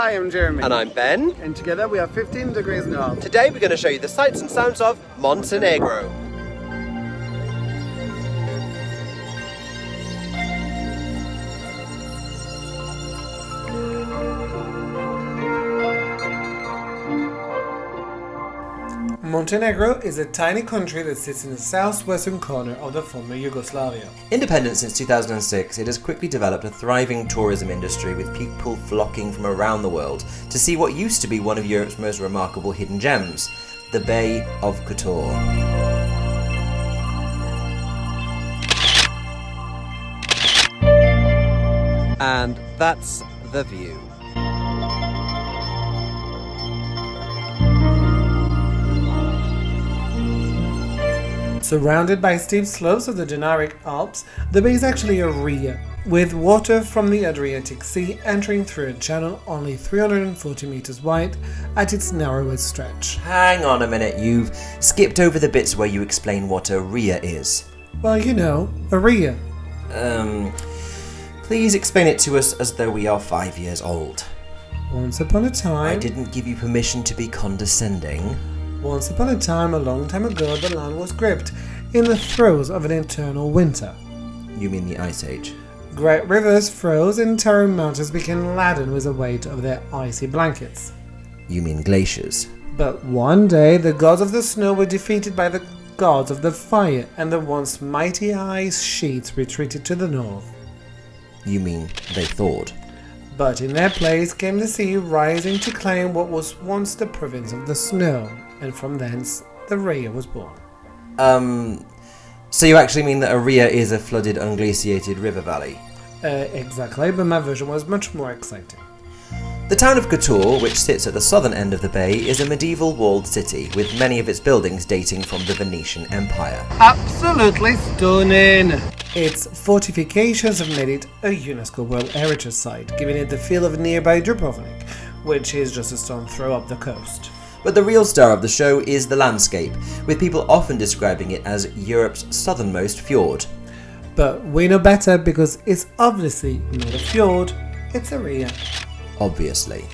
Hi, I'm Jérémy. And I'm Ben. And together we are 15 degrees north. Today we're going to show you the sights and sounds of Montenegro. Montenegro is a tiny country that sits in the southwestern corner of the former Yugoslavia. Independent since 2006, it has quickly developed a thriving tourism industry with people flocking from around the world to see what used to be one of Europe's most remarkable hidden gems, the Bay of Kotor. And that's the view. Surrounded by steep slopes of the Dinaric Alps, the bay is actually a ria, with water from the Adriatic Sea entering through a channel only 340 meters wide at its narrowest stretch. Hang on a minute, you've skipped over the bits where you explain what a ria is. Well, you know, a ria. Please explain it to us as though we are 5 years old. Once upon a time... I didn't give you permission to be condescending. Once upon a time, a long time ago, the land was gripped in the throes of an eternal winter. You mean the Ice Age? Great rivers froze and towering mountains became laden with the weight of their icy blankets. You mean glaciers? But one day, the gods of the snow were defeated by the gods of the fire, and the once mighty ice sheets retreated to the north. You mean they thawed? But in their place came the sea, rising to claim what was once the province of the snow, and from thence the ria was born. So you actually mean that a ria is a flooded, unglaciated river valley? Exactly, but my version was much more exciting. The town of Kotor, which sits at the southern end of the bay, is a medieval walled city, with many of its buildings dating from the Venetian Empire. Absolutely stunning! Its fortifications have made it a UNESCO World Heritage Site, giving it the feel of nearby Dubrovnik, which is just a stone's throw up the coast. But the real star of the show is the landscape, with people often describing it as Europe's southernmost fjord. But we know better because it's obviously not a fjord, it's a ria. Obviously.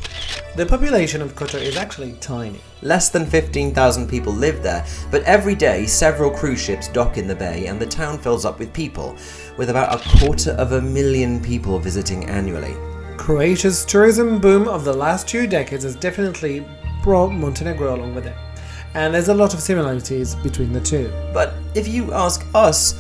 The population of Kotor is actually tiny. Less than 15,000 people live there, but every day several cruise ships dock in the bay and the town fills up with people, with about 250,000 people visiting annually. Croatia's tourism boom of the last 2 decades has definitely brought Montenegro along with it, and there's a lot of similarities between the two. But if you ask us,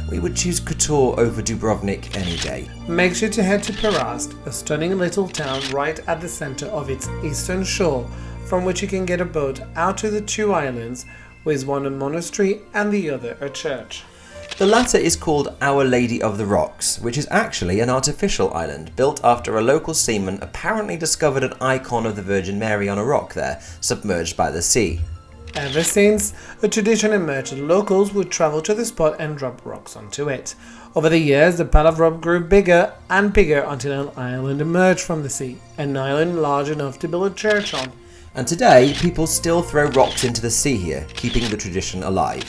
we would choose Kotor over Dubrovnik any day. Make sure to head to Perast, a stunning little town right at the center of its eastern shore, from which you can get a boat out to the 2 islands, with one a monastery and the other a church. The latter is called Our Lady of the Rocks, which is actually an artificial island built after a local seaman apparently discovered an icon of the Virgin Mary on a rock there, submerged by the sea. Ever since, a tradition emerged that locals would travel to the spot and drop rocks onto it. Over the years, the pile of rock grew bigger and bigger until an island emerged from the sea, an island large enough to build a church on. And today, people still throw rocks into the sea here, keeping the tradition alive.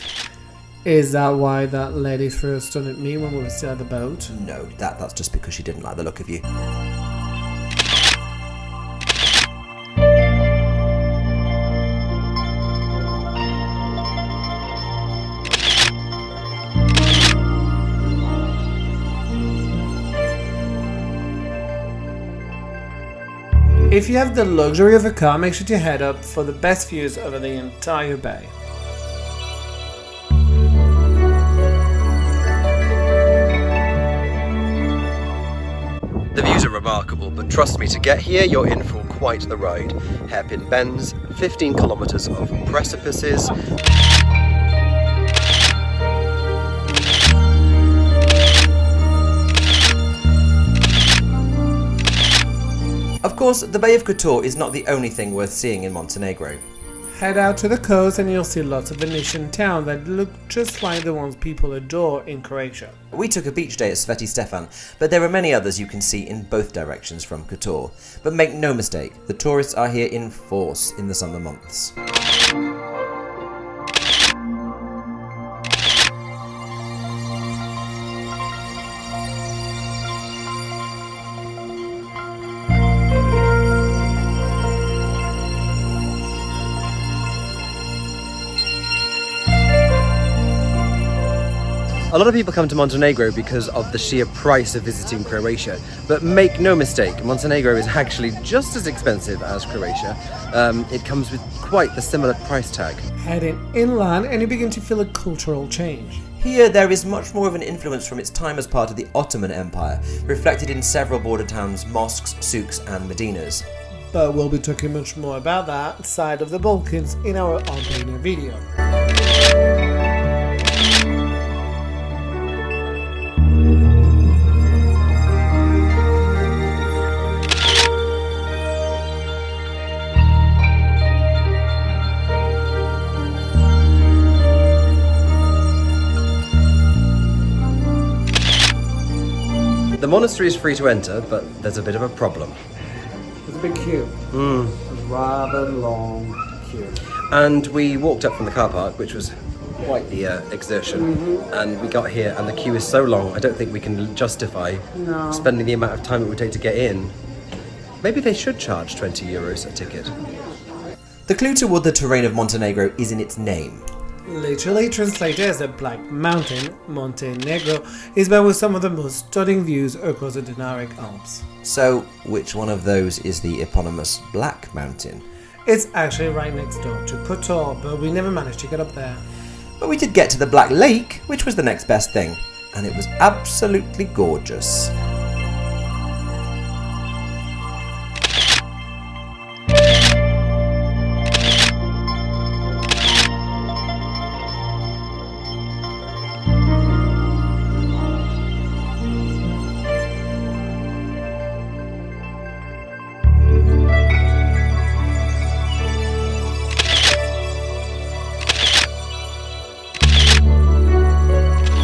Is that why that lady threw a stone at me when we were still at the boat? No, that's just because she didn't like the look of you. If you have the luxury of a car, make sure to head up for the best views over the entire bay. The views are remarkable, but trust me, to get here you're in for quite the ride. Hairpin bends, 15 kilometers of precipices. Of course, the Bay of Kotor is not the only thing worth seeing in Montenegro. Head out to the coast and you'll see lots of Venetian towns that look just like the ones people adore in Croatia. We took a beach day at Sveti Stefan, but there are many others you can see in both directions from Kotor. But make no mistake, the tourists are here in force in the summer months. A lot of people come to Montenegro because of the sheer price of visiting Croatia, but make no mistake, Montenegro is actually just as expensive as Croatia. It comes with quite the similar price tag. Heading inland and you begin to feel a cultural change. Here, there is much more of an influence from its time as part of the Ottoman Empire, reflected in several border towns, mosques, souks and medinas. But we'll be talking much more about that side of the Balkans in our Albania video. The monastery is free to enter, but there's a bit of a problem. It's a big queue. A rather long queue. And we walked up from the car park, which was quite the exertion, and we got here and the queue is so long, I don't think we can justify spending the amount of time it would take to get in. Maybe they should charge 20 euros a ticket. The clue toward the terrain of Montenegro is in its name. Literally translated as the Black Mountain, Montenegro is met with some of the most stunning views across the Dinaric Alps. So, which one of those is the eponymous Black Mountain? It's actually right next door to Kotor, but we never managed to get up there. But we did get to the Black Lake, which was the next best thing, and it was absolutely gorgeous.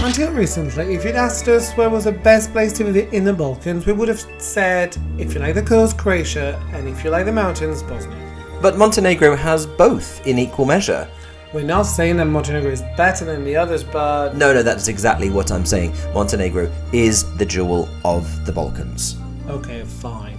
Until recently, if you'd asked us where was the best place to visit in the Balkans, we would have said, if you like the coast, Croatia, and if you like the mountains, Bosnia. But Montenegro has both in equal measure. We're not saying that Montenegro is better than the others, but... No, that's exactly what I'm saying. Montenegro is the jewel of the Balkans. Okay, fine.